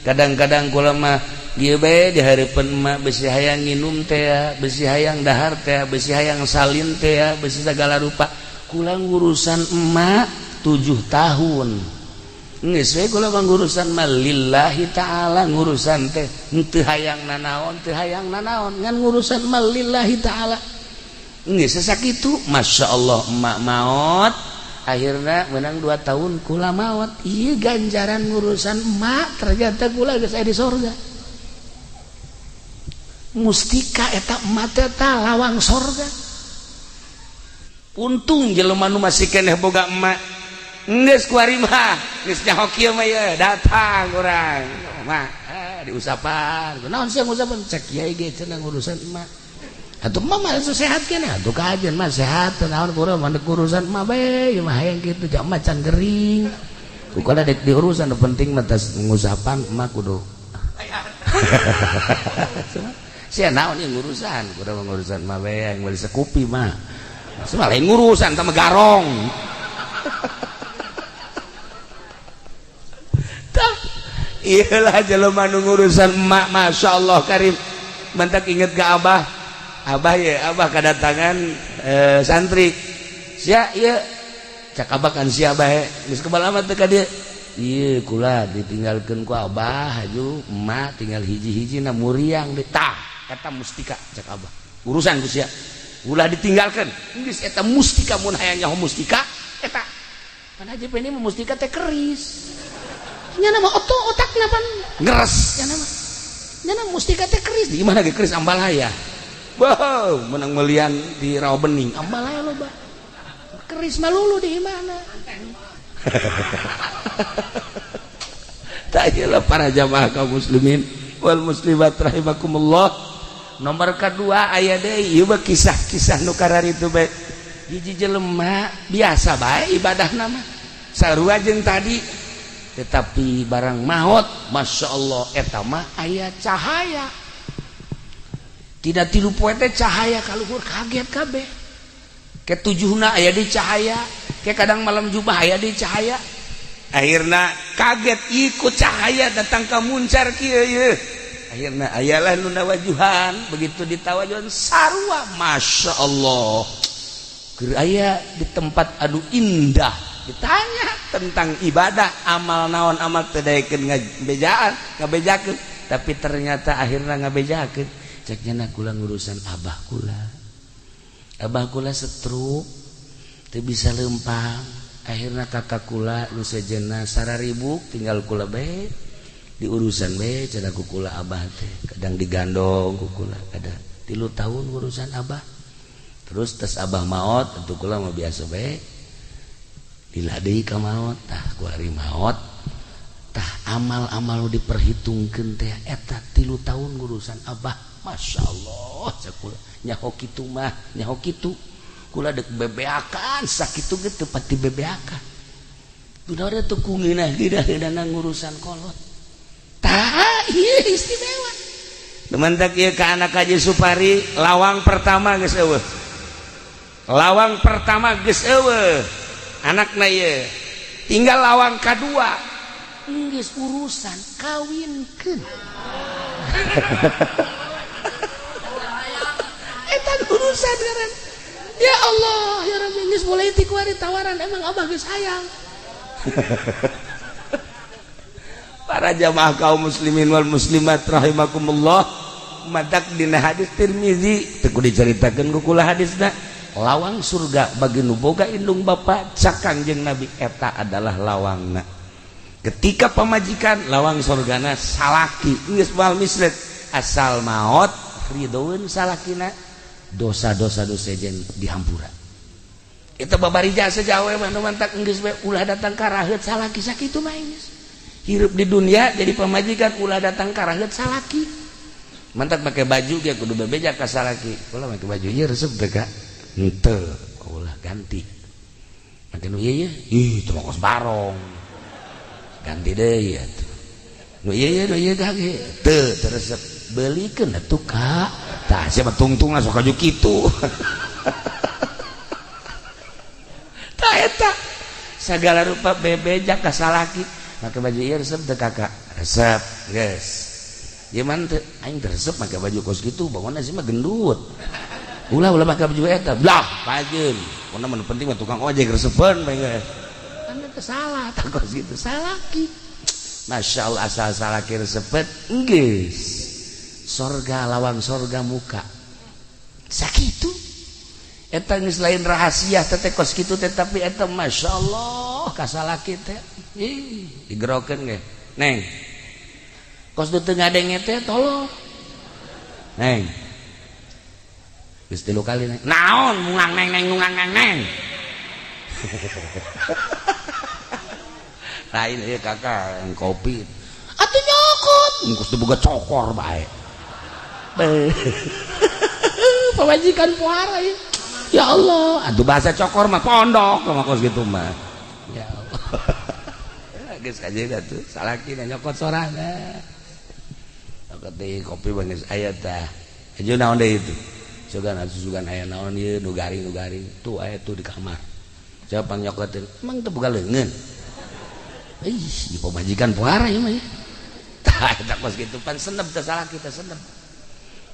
kadang-kadang kula mah ieu bae di hareupeun emak besi hayang nginum teh besi hayang dahar teh besi hayang salin teh besi segala rupa kula ngurusan emak 7 tahun geus we kula ngurusan mah lillahi taala ngurusan teh teu hayang nanaon ngan ngurusan mah lillahi taala geus sakitu masyaallah emak maot akhirnya menang 2 tahun kula maot. Iya ganjaran ngurusan emak ternyata kula geus aya di sorga. Mustika eta emak teh lawang sorga. Untung jelema nu masih keneh boga emak. Geus kuari mah, geus nyaho kieu mah ye datang urang. Mah diusapan. Naon sih ngusapan cek kiai ge cenah ngurusan emak. Atuh mah mah sehat keneh atuh kajen mah sehat naon kurang mandek urusan mah bae mah hayang kitu jak macan gering. Kukala dek diurusan penting mah tas ngusapan emak kudu. Sia naon ieu ngurusan, kudu ngurusan mah bae yang beli sekupi mah. Semua lain ngurusan sama garong. Iyalah jelema nu ngurusan emak, masya Allah karim. Mantak inget ke abah ya, abah kedatangan santri. Sia iya cak abah kan sia abah geus kebalamat teh ka dieu. Ieu kula ditinggalkeun ku abah haju emak tinggal hiji-hijina muriang di tah eta mustika cak abah. Urusan ku sia ulah ditinggalkan geus eta mustika mun hayang nyaho mustika eta pan haji ini mah mustika teh keris nya nama otak napan ngeres nya nama mustika teh keris di mana ge keris ambalaya wow menang melian di rawa bening ambalaya loba keris malulu di mana tak jelas para jamaah kaum muslimin wal muslimat rahimakumullah. Nomor kedua aya deui ieu kisah-kisah nu kararitu bae. Hiji jelema biasa bae ibadahna mah. Sarua jeung tadi tetapi barang maot masyaallah eta mah aya cahaya. Tidak tilu poe teh cahaya kaluhur kaget kabeh. Ketujuhna aya di cahaya, ke kadang malam Jumat aya di cahaya. Akhirna kaget ikut cahaya datang ka muncar kieu ye. Akhirnya ayalah nu nawajuhan begitu ditawajuhan sarua masya Allah keur aya di tempat adu indah ditanya tentang ibadah amal naon amal teu daekeun ngabejakeun tapi ternyata akhirnya ngabejakeun cek nya kula ngurusan abah kula stroke teu bisa leumpang akhirnya kakak kula nu sejenna sararibuk tinggal kula bae di urusan bae cenah kukula abah teh kadang digandong kukula kada 3 tahun urusan abah terus tes abah maot atuh kula mah biasa bae lila deui ka maot tah kuari maot tah amal-amal diperhitungkeun teh eta 3 tahun urusan abah masyaallah cek kula nyaho kitu mah nyaho kitu kula dek bebeakan sakitu ge teu pati bebeakan kunaon teh kungeunah geuna ngurusan kolot. Iya istimewa. Teman-teman ieu ka anak Haji Supari lawang pertama geus eueuh. Lawang pertama geus eueuh. Anakna ieu. Tinggal lawang kadua. Geus urusan kawinkeun. Eta urusan garan. Ya Allah, ya Rabbi geus mulai ti kuari tawaran emang abah geus hayang. Para jamaah kaum muslimin wal muslimat rahimakumullah madak dina hadis Tirmizi teu dicaritakeun ku kula hadisna lawang surga bagi nu boga indung bapa cak Kangjeng Nabi eta adalah lawangna ketika pamajikan lawang surgana salaki geus moal mislet asal maot ridhoeun salakina dosa-dosa dosa sejen dihampura eta babarija sajawe mah mantak geus we ulah datang ka raheut salaki sakitu mah geus hirup di dunia jadi pemajikan ulah datang karaheut salaki mantak pakai baju ge kudu bebeja ka salaki ulah make baju ieu resep teh ka henteu ulah ganti make nu ieu ih teu kos barong ganti deui atuh nu ieu gage teu resep beulikeun atuh ka tah sia mah tungtungna sok aju kitu tah eta sagala rupa bebeja ka salaki pakai baju ieu resep teu kakak resep geus gimana teh aing teu resep make baju kos kitu bangunna sih mah gendut ulah pakai baju eta blah pajeun mun mah penting mah tukang ojek resepeun bae geus kan teh salah tak kos kitu salaki masyaallah asal salaki resepet geus sorga lawang sorga muka sakitu eta geus lain rahasia teh kos kitu teh tapi eta masyaallah ka salaki teh digerokeun ge neng kos teu ngadenge teh tolong neng geus 3 kali neng naon mungang neng lain ieu kakak kopi atuh nyokot engkos teu boga cokor bae pamajikan puara ya Allah aduh bahasa cokor mah pondok mah kos gitu mah ya Allah geus kajeuna tuh salaki nyokot sorana nyokot deui kopi beungeus aya tah aja naon deui itu sugan aya naon ieu nu garing tuh aya tuh di kamar siapa nyokotin emang teu boga leungeun di pamajikan puara ieu mah ya tah eta kos kitu pan senep teh salaki teh senep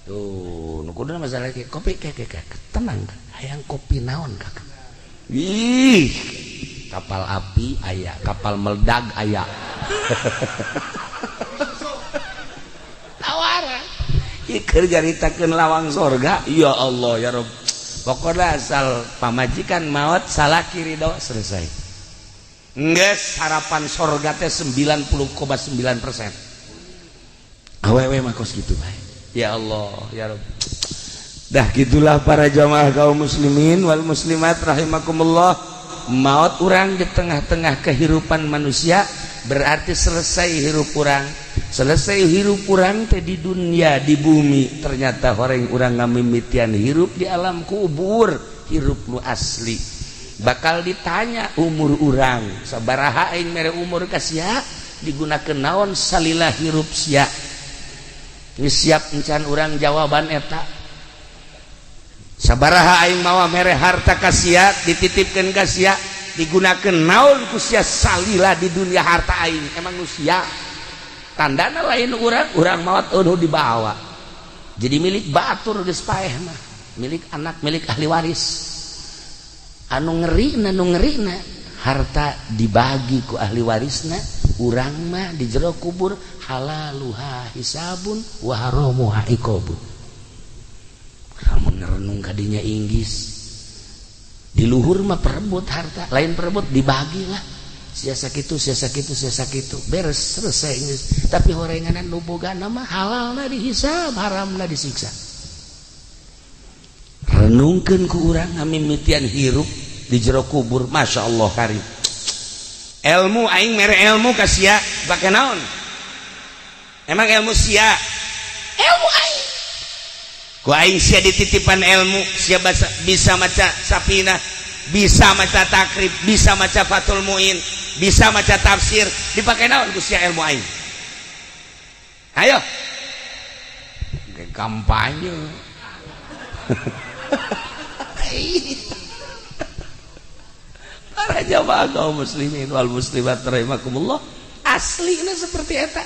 tuh nu kudu masalah kopi tenang hayang kopi naon kakak ih kapal api aya kapal meledak aya tawaran ikeur jaritakeun lawang sorga ya Allah ya Rabb pokokna asal pamajikan maot salaki ridho selesai geus harapan sorga teh 90,9% awewe mah kos kitu bae ya Allah ya Rabb dah gitulah para jamaah kaum muslimin wal muslimat rahimakumullah maut urang di tengah-tengah kehidupan manusia berarti selesai hirup urang teh di dunia di bumi ternyata horeng urang ngamimitian hirup di alam kubur hirup nu asli bakal ditanya umur urang sabaraha aing mere umur ka sia digunakeun naon salila hirup sia siap encan urang jawaban eta sabaraha aing mawa mere harta ka sia dititipkeun ka sia digunakeun naon ku sia salila di dunia harta aing emang nu sia tandana lain urang maot eueuh dibawa jadi milik batur geus paeh mah milik anak milik ahli waris anu ngerina harta dibagi ku ahli warisna urang mah di jero kubur halaluha hisabun wa haramuha iqabun lamun renung kadinya inggis di luhur mah perebut harta lain perebut dibagilah sia sakitu beres selesai geus tapi horenganan nu bogana mah halalna dihisab haramna disiksa renungkeun ku urang ngamimitian hirup di jero kubur masyaallah karim ilmu aing mere ilmu ka sia pake naon emang ilmu sia ilmu aing ku aing sia dititipan ilmu sia bisa maca sapinah bisa maca takrib bisa maca fatul muin bisa maca tafsir dipake naon ku sia ilmu aing ayo ke kampanye para jamaah kaum muslimin wal muslimat rahimakumullah aslinya seperti eta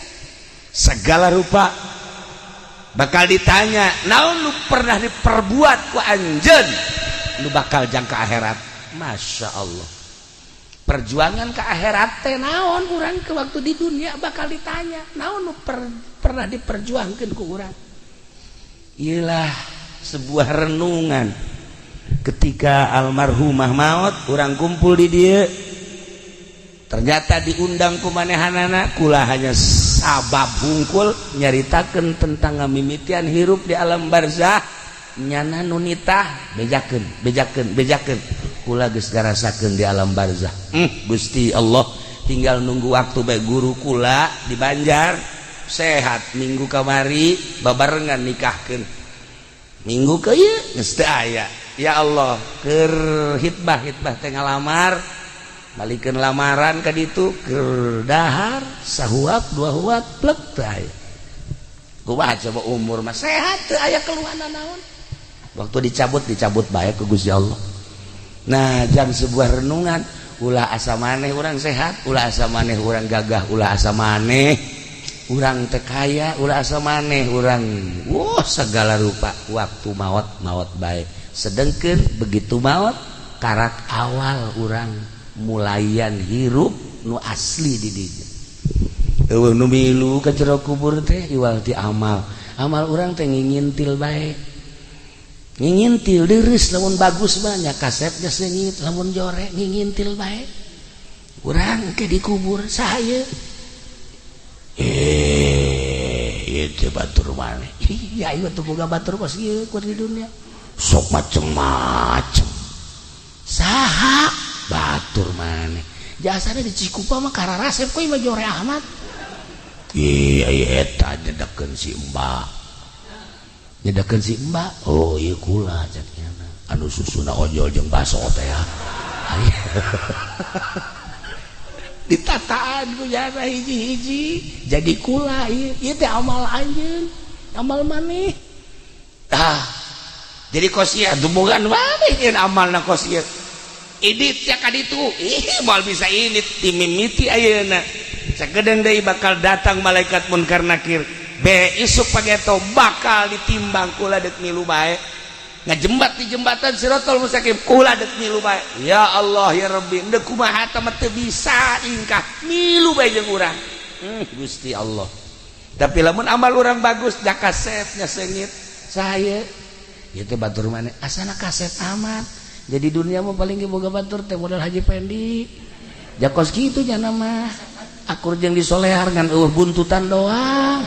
segala rupa bakal ditanya naon lu pernah diperbuat ku anjeun lu bakal jang ke akhirat masya Allah perjuangan ke akhirat teh naon urang ke waktu di dunia bakal ditanya naon lu pernah diperjuangkeun ku urang iyalah sebuah renungan ketika almarhumah maut urang kumpul di dieu ternyata diundang ku manehanana kula hanya sabab hungkul nyaritakeun tentang ngamimitian hirup di alam barzah nyana nu nitah bejakeun kula geus ngarasakeun di alam barzah Gusti Allah tinggal nunggu waktu bae guru kula di Banjar sehat minggu kamari babarengan nikahkeun minggu ke ieu geus teu aya ya Allah keur hitbah teh ngalamar balikeun lamaran ka ditu keur dahar sahuap dua huap plek teh aya kumaha coba umur mah sehat teu aya keluhan naon waktu dicabut bae ku Gusti Allah nah jam sebuah renungan ulah asa maneh urang sehat ulah asa maneh urang gagah ulah asa maneh urang teu kaya ulah asa maneh urang segala rupa waktu maot bae sedengkeun begitu maot karak awal urang mulayan hirup nu asli di dieu eueuh nu milu ka jero kubur teh iwal ti amal urang teh ngingintil bae ngingintil deres lamun bagus banyak kasetnya sengit lamun jorek ngingintil baik urang ke dikubur saya itu batur mana iya itu boga batur pas ieu ku di dunia sok macem-macem saha batur mana jasana di Cikupa mah kararasep ku mah jorek amat iya eta nyedakeun si Mbak oh iya kula caknya anu susuna ojol jeung baso teh ya ditataan ku jana hiji-hiji jadi kula ieu teh amal anjeun amal maneh jadi kosiah dumungan wae ieu amalna kosiah idit ya kaditu moal bisa idit dimimiti ayeuna sakedeung deui bakal datang malaikat munkar nakir isuk pageto bakal ditimbang kula dek milu bae ngajembat di jembatan Siratal Mustaqim kula dek milu bae ya Allah ya Rabbi endeu kumaha teh teu bisa ingkah milu bae jeung urang Gusti Allah tapi lamun amal urang bagus da kasetnya sengit saya ieu teh batur maneh asana kaset amat jadi dunia mah paling ge boga batur teh modal Haji Pendi jakos kitu nya mah akur jeung disolehar ngan buntutan doang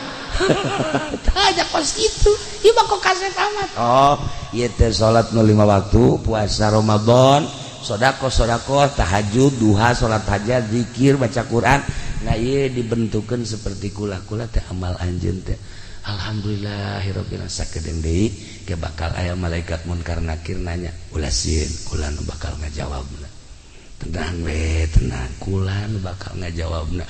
aja kos gitu ieu mah kok kaset amat oh ieu teh salat nu 5 waktu puasa Ramadan sedekah tahajud duha salat hajat zikir baca Quran nah ieu dibentukeun seperti kula teh amal anjeun teh alhamdulillahirabbil alamin sakedeung deui ge bakal aya malaikat munkar nakir nanya ulah sieun kula nu bakal ngajawabna tenang we tenang kula nu bakal ngajawabna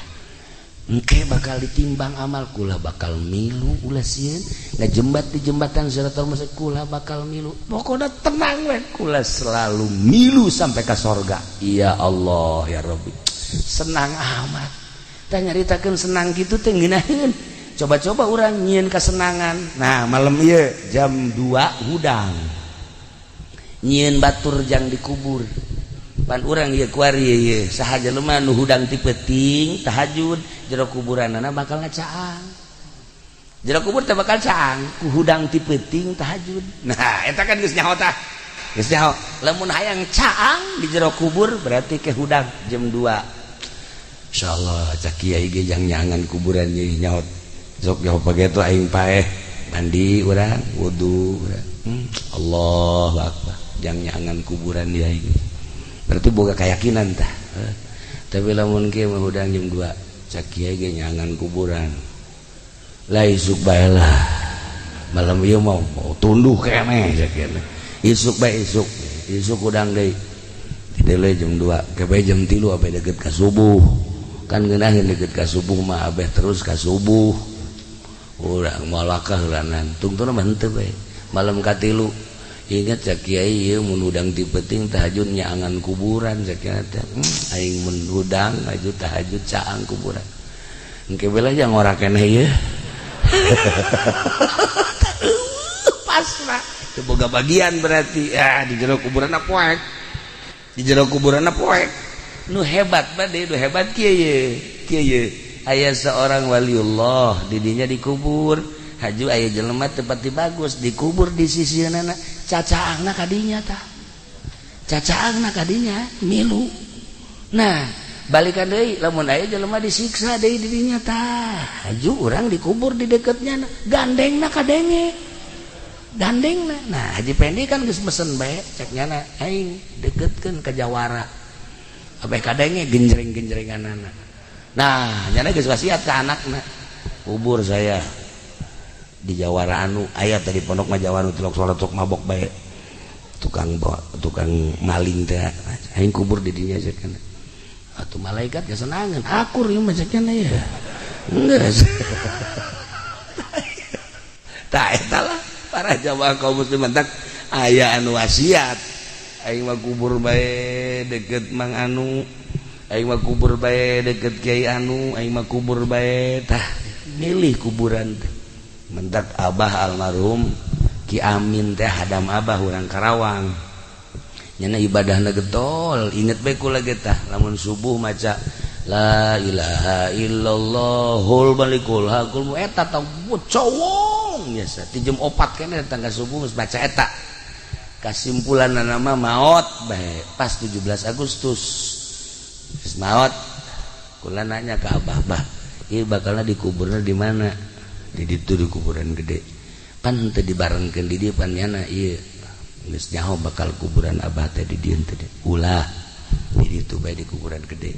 engke bakal ditimbang amal kula bakal milu ulah sieun ngajembat di jembatan Siratal Mustaqim kula bakal milu pokoknya tenang we kula selalu milu sampai ke sorga ya Allah ya Rabbi senang amat tah nyaritakeun senang kitu teh ngeunaheun coba-coba urang nyieun kasenangan nah malam ieu jam 2 hudang nyieun batur jang dikubur pan urang ieu kuari ieu saha jelema nu hudang ti peuting tahajud jero kuburanna bakal ngacaang jero kubur teh bakal caang ku hudang ti peuting tahajud nah eta kan geus nyaho tah geus nyaho lamun hayang caang di jero kubur berarti ke hudang jam 2 insyaallah cak kiai ge jang nyangan kuburan ieu nyaho sok nyaho pageto aing paeh mandi urang wudu urang Allahu akbar jang nyangan kuburan ieu aing berarti boga keyakinan tah tapi lamun kieu mah hudang jam 2 cak kiai ge nyangan kuburan lah isuk bae lah malam ieu mau tunduh keneh cak kieu isuk bae isuk udang deui dideuleu jam 2 ke bae jam 3 abe deukeut ka subuh kan ngeunaheun deukeut ka subuh mah abeh terus ka subuh urang moal wakah heulanan tungtuna mah henteu bae malam ka 3 ingat cak kiai ieu mun udang ti peuting tahajud nyangan kuburan cak kiai teh aing mun udang aju tahajud caang kuburan engke bela jang ora keneh ieu pasrah teu boga bagian berarti di jero kuburanna poek di jero kuburanna poek nu hebat bade nu hebat kieu aya seorang waliullah di dinya dikubur haju aya jelema tempat bagus dikubur di sisieunana cacaangna kadinya tah cacaangna kadinya milu nah balikan deui lamun aya jelema disiksa deui di dinya tah haju urang dikubur di deketnya gandengna kadenge gandengna nah Haji Pendi kan geus mesen bae cek nyana aing deketkeun ka jawara abeh kadenge genjreng-genjrenganana nah nyana geus wasiat ka anakna kubur saya di jawara anu aya tadi pondok mah jawara anu tilok salat sok mabok bae tukang maling teh aing kubur di dinya ceukna atuh malaikat kesenangan akur ieu mah ceukna ya geus tah eta lah para jamaah kaum muslimin tak aya anu wasiat aing mah kubur bae deket mang anu aing mah kubur bae deket kiai anu aing mah kubur bae tah milih kuburan teh mentak abah almarhum Ki Amin teh hadam abah urang Karawang nyana ibadahna getol inget bae kula ge tah lamun subuh maca la ilaha illallahul malikul hakul eta tah cowong biasa ti jam 4 keneh tangga subuh geus baca eta Kasimpulan nama maot bae pas 17 Agustus maot. Kula nanya ke abah ieu bakalna dikuburna di mana? Di ditu di kuburan gede. Pan teu dibarengkeun di dieu pan nyana ieu. Geus nyaho bakal kuburan abah teh di dieu teh. Ulah di ditu bae di kuburan gede.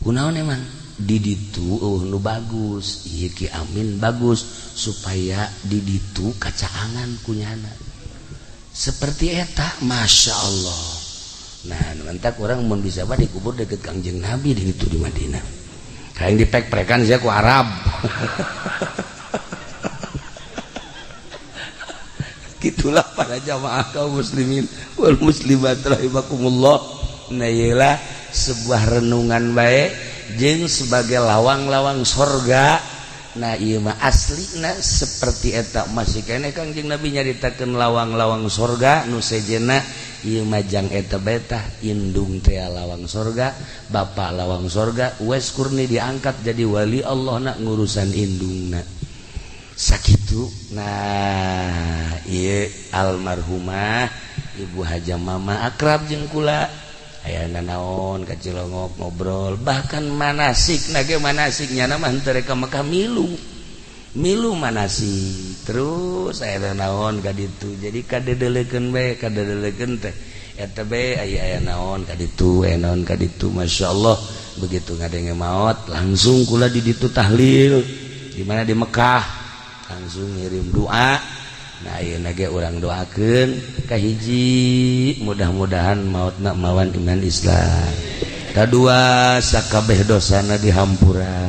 Kunaon emang? Di ditu nu bagus. Ieu Ki Amin bagus supaya di ditu kacaangan kunyana. Seperti eta, masya Allah. Nah, mantak orang mun bisa bah dikubur deket Kangjeng Nabi di itu di Madinah. Kayak dipek-pekan saya ku Arab. Gitulah para jamaah kaum muslimin wal muslimat rahimakumullah. Nah, iyalah sebuah renungan baik jeung sebagai lawang-lawang sorga. Nah iya mah aslina seperti eta masih kene Kangjeng Nabi nyaritakeun lawang-lawang sorga nu sejena ieu mah jang eta betah indung teh lawang sorga bapa lawang sorga wes kurni diangkat jadi wali Allah nak ngurusan indungna sakitu. Nah ieu almarhumah Ibu Haja Mama akrab jeung kula aya naon ka Cilongok ngobrol bahkan manasik nage manasiknya mah henteu rek ka Mekah milu manasik terus aya naon ka ditu jadi kadedelekeun bae kadedelekeun teh eta bae aya naon ka ditu aya naon ka ditu masyaallah begitu ngadenge maot langsung kula di ditu tahlil di mana di Mekah langsung ngirim doa. Nah ieu nage urang doakeun kahiji mudah-mudahan mautna mawan iman Islam. Kadua sakabeh dosana dihampura.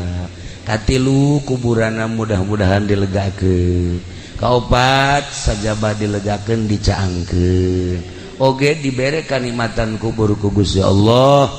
Katilu kuburanna mudah-mudahan dilegakeun. Kaopat sajabah dilegakeun dicaangkeun. Oge dibere kanikmatan kubur ku Gusti Allah.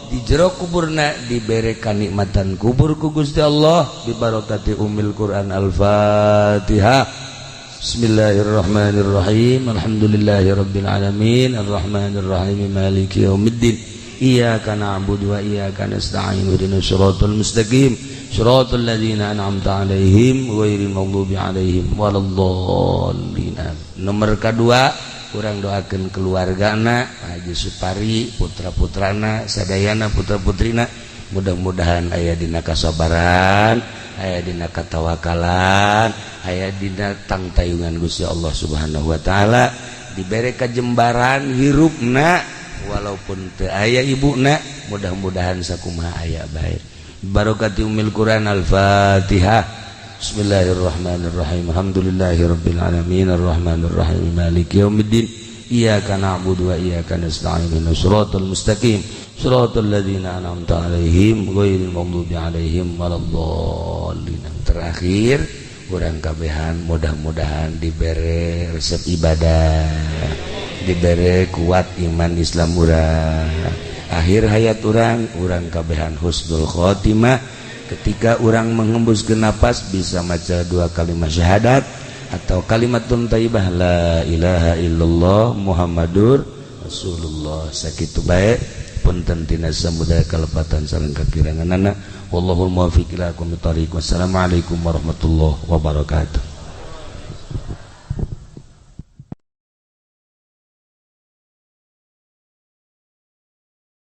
Di jero kuburna dibere kanikmatan kubur ku Gusti Allah bi barokati Ummul Quran Al-Fatihah. Bismillahirrahmanirrahim. Alhamdulillahirabbil alamin arrahmanir rahim maliki yaumiddin. Iyyaka na'budu wa iyyaka nasta'in ihdinas siratal mustaqim siratal ladzina an'amta 'alaihim ghairil maghdubi 'alaihim waladdallin. Nomor kedua urang doakeun keluargana Haji Supari putra-putrana sadayana putra-putrina mudah-mudahan aya dina kasabaran aya dina katawakalan aya dina tangtayungan Gusti Allah Subhanahu wa taala dibere kajembaran hirupna walaupun teu aya ibuna mudah-mudahan sakumaha aya bae barokati Ummul Quran Al-Fatihah. Bismillahirrahmanirrahim. Alhamdulillahirabbil alamin arrahmanir rahim maliki yaumiddin. Iyyaka na'budu wa iyyaka nasta'in ihdinas siratal mustaqim siratal ladzina an'amta 'alaihim ghairil maghdubi 'alaihim waladdallin. Terakhir urang kabehan mudah-mudahan dibere resep ibadah dibere kuat iman Islam urang akhir hayat urang kabehan husnul khotimah ketika urang menghembuskeun napas bisa maca 2 kalimat syahadat atau kalimatun thayyibah la ilaha illallah Muhammadur Rasulullah sakitu bae punten tina samudaya kalepatan sareng kakiranganana wallahul muwaffiq ila aqwamit thoriq. Wassalamualaikum warahmatullahi wabarakatuh.